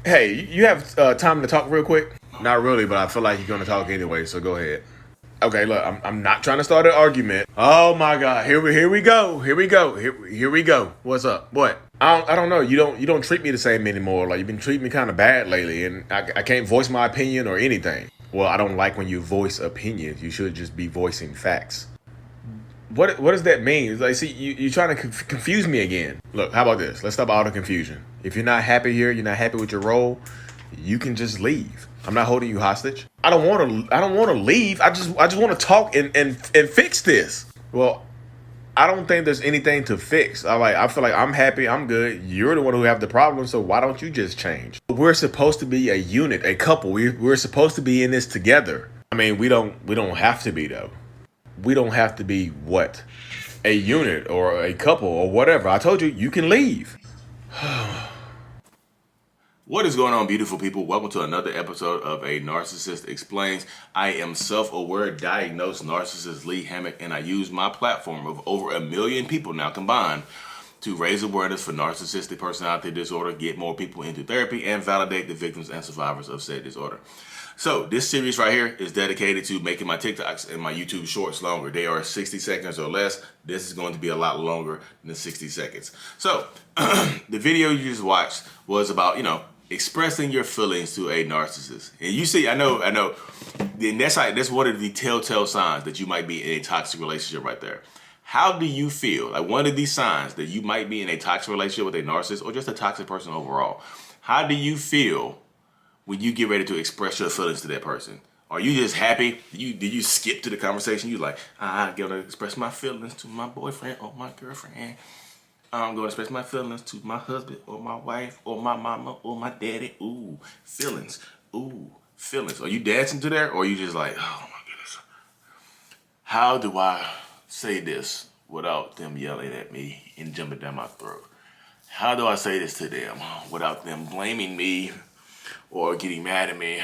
Hey, you have time to talk real quick? Not really, but I feel like you're gonna talk anyway, so go ahead. Okay, look, I'm not trying to start an argument. Oh my God, here we go, here we go. What's up? What? I don't know. You don't treat me the same anymore. Like you've been treating me kind of bad lately, and I can't voice my opinion or anything. Well, I don't like when you voice opinions. You should just be voicing facts. What does that mean? It's like, see, you're trying to confuse me again. Look, how about this? Let's stop all the confusion. If you're not happy here, you're not happy with your role, you can just leave. I'm not holding you hostage. I don't want to. I don't want to leave. I just want to talk and fix this. Well, I don't think there's anything to fix. I feel like I'm happy. I'm good. You're the one who have the problem. So why don't you just change? We're supposed to be a unit, a couple. We're supposed to be in this together. I mean, we don't have to be though. We don't have to be what? A unit or a couple or whatever. I told you, you can leave. What is going on, beautiful people? Welcome to another episode of A Narcissist Explains. I am self-aware, diagnosed narcissist Lee Hammock, and I use my platform of over 1 million people now combined to raise awareness for narcissistic personality disorder, get more people into therapy, and validate the victims and survivors of said disorder. So this series right here is dedicated to making my TikToks and my YouTube shorts longer. They are 60 seconds or less. This is going to be a lot longer than 60 seconds. So the video you just watched was about, expressing your feelings to a narcissist. And you see, I know. And that's one of the telltale signs that you might be in a toxic relationship right there. How do you feel? Like one of these signs that you might be in a toxic relationship with a narcissist or just a toxic person overall. How do you feel when you get ready to express your feelings to that person? Are you just happy? Did you skip to the conversation? You like, I'm gonna express my feelings to my boyfriend or my girlfriend. I'm gonna express my feelings to my husband or my wife or my mama or my daddy. Ooh, feelings. Ooh, feelings. Are you dancing to that, or are you just like, oh my goodness? How do I say this without them yelling at me and jumping down my throat? How do I say this to them without them blaming me or getting mad at me?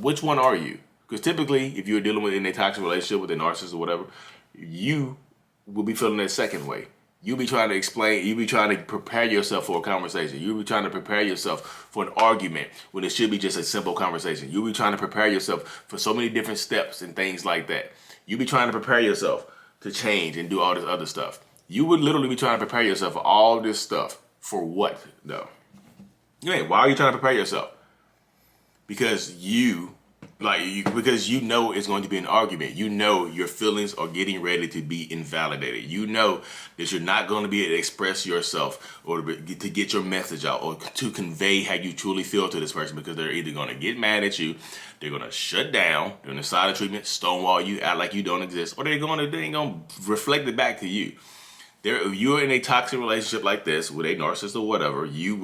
Which one are you? Because typically, if you're dealing with in a toxic relationship with a narcissist or whatever, you will be feeling that second way. You'll be trying to explain, you'll be trying to prepare yourself for a conversation. You'll be trying to prepare yourself for an argument when it should be just a simple conversation. You'll be trying to prepare yourself for so many different steps and things like that. You'll be trying to prepare yourself to change and do all this other stuff. You would literally be trying to prepare yourself for all this stuff. For what, though? Why are you trying to prepare yourself? Because because you know it's going to be an argument. You know your feelings are getting ready to be invalidated. You know that you're not going to be able to express yourself or to get your message out or to convey how you truly feel to this person, because they're either going to get mad at you, they're going to shut down during the silent treatment, stonewall you, act like you don't exist, or they ain't going to reflect it back to you. If you're in a toxic relationship like this with a narcissist or whatever, you're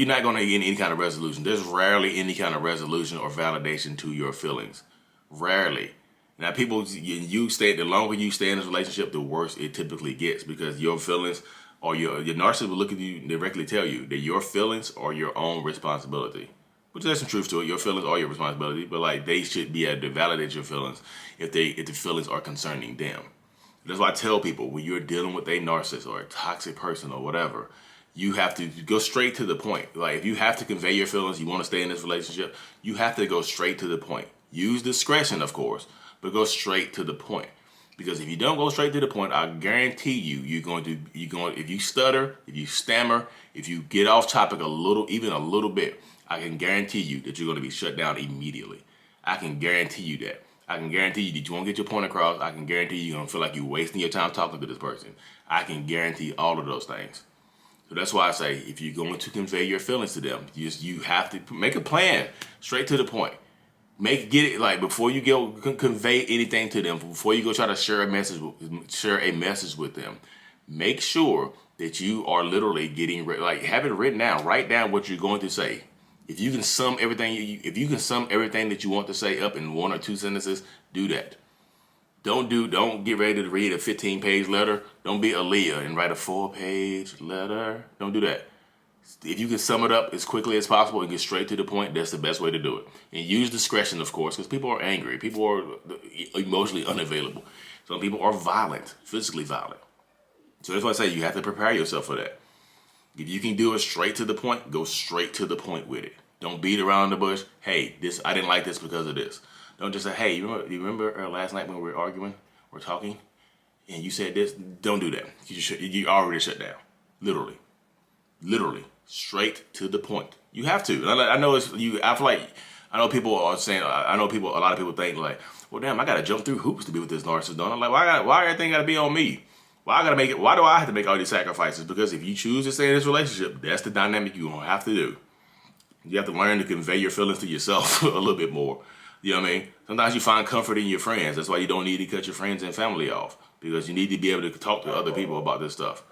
not going to get any kind of resolution. There's rarely any kind of resolution or validation to your feelings. Rarely. Now, the longer you stay in this relationship, the worse it typically gets, because your feelings or your narcissist will look at you and directly tell you that your feelings are your own responsibility. Which there's some truth to it. Your feelings are your responsibility, but they should be able to validate your feelings if the feelings are concerning them. That's why I tell people, when you're dealing with a narcissist or a toxic person or whatever, you have to go straight to the point. Like, if you have to convey your feelings, you want to stay in this relationship, you have to go straight to the point. Use discretion, of course, but go straight to the point. Because if you don't go straight to the point, I guarantee you, if you stutter, if you stammer, if you get off topic even a little bit, I can guarantee you that you're going to be shut down immediately. I can guarantee you that. I can guarantee you that you won't get your point across. I can guarantee you're going to feel like you're wasting your time talking to this person. I can guarantee all of those things. So that's why I say, if you're going to convey your feelings to them, you have to make a plan, straight to the point. Before you go convey anything to them, before you go try to share a message with them, make sure that you are literally have it written down. Write down what you're going to say. If you can sum everything that you want to say up in 1 or 2 sentences, do that. Don't get ready to read a 15-page letter. Don't be Aaliyah and write a 4-page letter. Don't do that. If you can sum it up as quickly as possible and get straight to the point, that's the best way to do it. And use discretion, of course, because people are angry. People are emotionally unavailable. Some people are violent, physically violent. So that's why I say you have to prepare yourself for that. If you can do it straight to the point, go straight to the point with it. Don't beat around the bush. Hey, I didn't like this because of this. Don't just say, hey, you remember last night when we were arguing, we're talking, and you said this? Don't do that. You already shut down. Literally, straight to the point. You have to. I know it's you. I feel like I know people are saying. I know people. A lot of people think like, well, damn, I gotta jump through hoops to be with this narcissist. Don't I? Like, why everything gotta be on me? Why do I have to make all these sacrifices? Because if you choose to stay in this relationship, that's the dynamic you're gonna have to do. You have to learn to convey your feelings to yourself a little bit more. You know what I mean? Sometimes you find comfort in your friends. That's why you don't need to cut your friends and family off, because you need to be able to talk to other people about this stuff.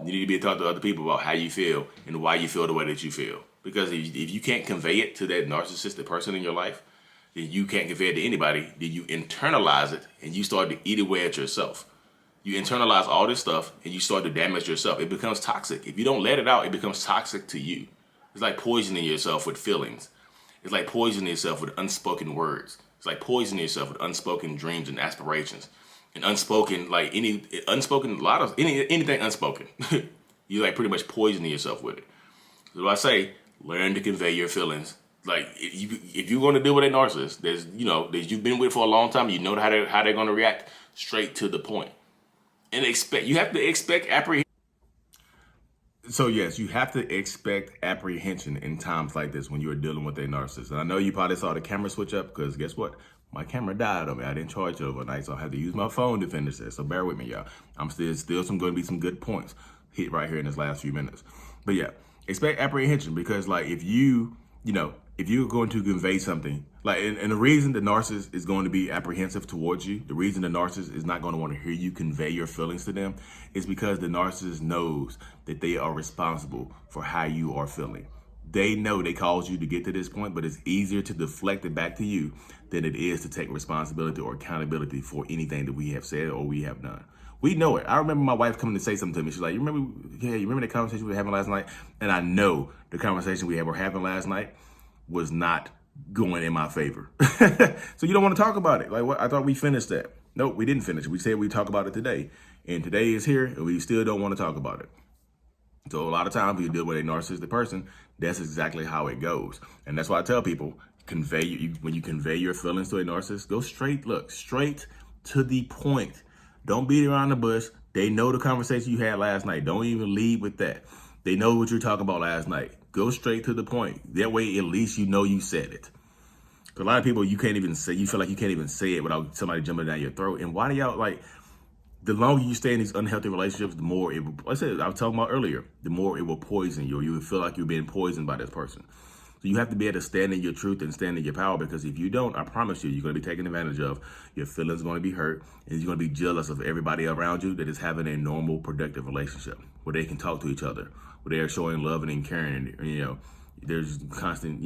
You need to be able to talk to other people about how you feel and why you feel the way that you feel. Because if you can't convey it to that narcissistic person in your life, then you can't convey it to anybody. Then you internalize it and you start to eat away at yourself. You internalize all this stuff and you start to damage yourself. It becomes toxic. If you don't let it out, it becomes toxic to you. It's like poisoning yourself with feelings. It's like poisoning yourself with unspoken words. It's like poisoning yourself with unspoken dreams and aspirations. And unspoken, like anything unspoken. You like pretty much poisoning yourself with it. So I say, learn to convey your feelings. Like if you're going to deal with a narcissist, that you've been with for a long time, you know how they're going to react. Straight to the point, and you have to expect apprehension. So yes, you have to expect apprehension in times like this when you are dealing with a narcissist. And I know you probably saw the camera switch up because guess what? My camera died on me. I didn't charge it overnight, so I had to use my phone to finish this. So bear with me, y'all. I'm still going to be some good points hit right here in this last few minutes. But yeah, expect apprehension because like if you're going to convey something, like and the reason the narcissist is going to be apprehensive towards you, the reason the narcissist is not going to want to hear you convey your feelings to them is because the narcissist knows that they are responsible for how you are feeling. They know they caused you to get to this point, but it's easier to deflect it back to you than it is to take responsibility or accountability for anything that we have said or we have done. We know it. I remember my wife coming to say something to me. She's like, you remember the conversation we were having last night? And I know the conversation we were having last night was not going in my favor. So you don't want to talk about it. Like, what? I thought we finished that. Nope, we didn't finish it. We said we'd talk about it today. And today is here, and we still don't want to talk about it. So a lot of times when you deal with a narcissistic person, that's exactly how it goes. And that's why I tell people, when you convey your feelings to a narcissist, go straight to the point. Don't beat around the bush. They know the conversation you had last night. Don't even lead with that. They know what you're talking about last night. Go straight to the point. That way, at least you know you said it. Because a lot of people, you feel like you can't even say it without somebody jumping down your throat. And why do y'all, like, the longer you stay in these unhealthy relationships, the more it will, like I was talking about earlier, the more it will poison you, or you will feel like you're being poisoned by this person. So you have to be able to stand in your truth and stand in your power, because if you don't, I promise you, you're going to be taken advantage of. Your feelings are going to be hurt, and you're going to be jealous of everybody around you that is having a normal, productive relationship where they can talk to each other, where they are showing love and caring. There's constant,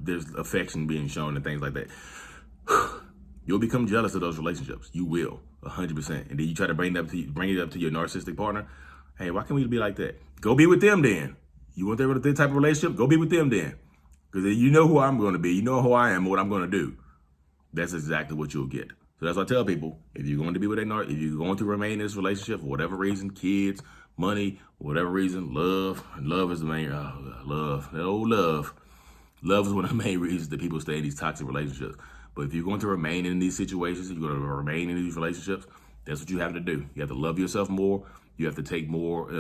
there's affection being shown and things like that. You'll become jealous of those relationships. You will, 100%. And then you try to bring it up to your narcissistic partner. Hey, why can't we be like that? Go be with them then. You want that type of relationship? Go be with them then. Because you know who I'm going to be. You know who I am and what I'm going to do. That's exactly what you'll get. So that's what I tell people. If you're going to be with if you're going to remain in this relationship for whatever reason, kids, money, whatever reason, love is the main, love is one of the main reasons that people stay in these toxic relationships. But if you're going to remain in these situations, you're going to remain in these relationships, that's what you have to do. You have to love yourself more. You have to take more,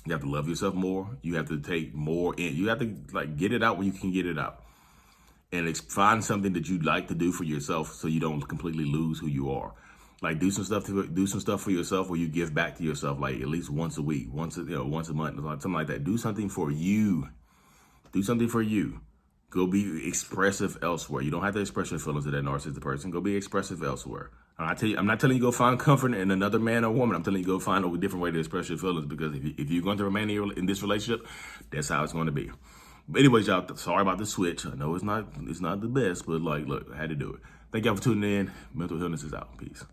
you have to love yourself more. You have to take more in. You have to get it out when you can get it out. And find something that you'd like to do for yourself so you don't completely lose who you are. Like do some stuff for yourself where you give back to yourself, like at least once a week, once a month, something like that. Do something for you. Do something for you. Go be expressive elsewhere. You don't have to express your feelings to that narcissistic person. Go be expressive elsewhere. I'm not telling you go find comfort in another man or woman. I'm telling you go find a different way to express your feelings, because if you're going to remain in this relationship, that's how it's going to be. But anyways, y'all, sorry about the switch. I know it's not the best, but look, I had to do it. Thank y'all for tuning in. Mental Illness is out. Peace.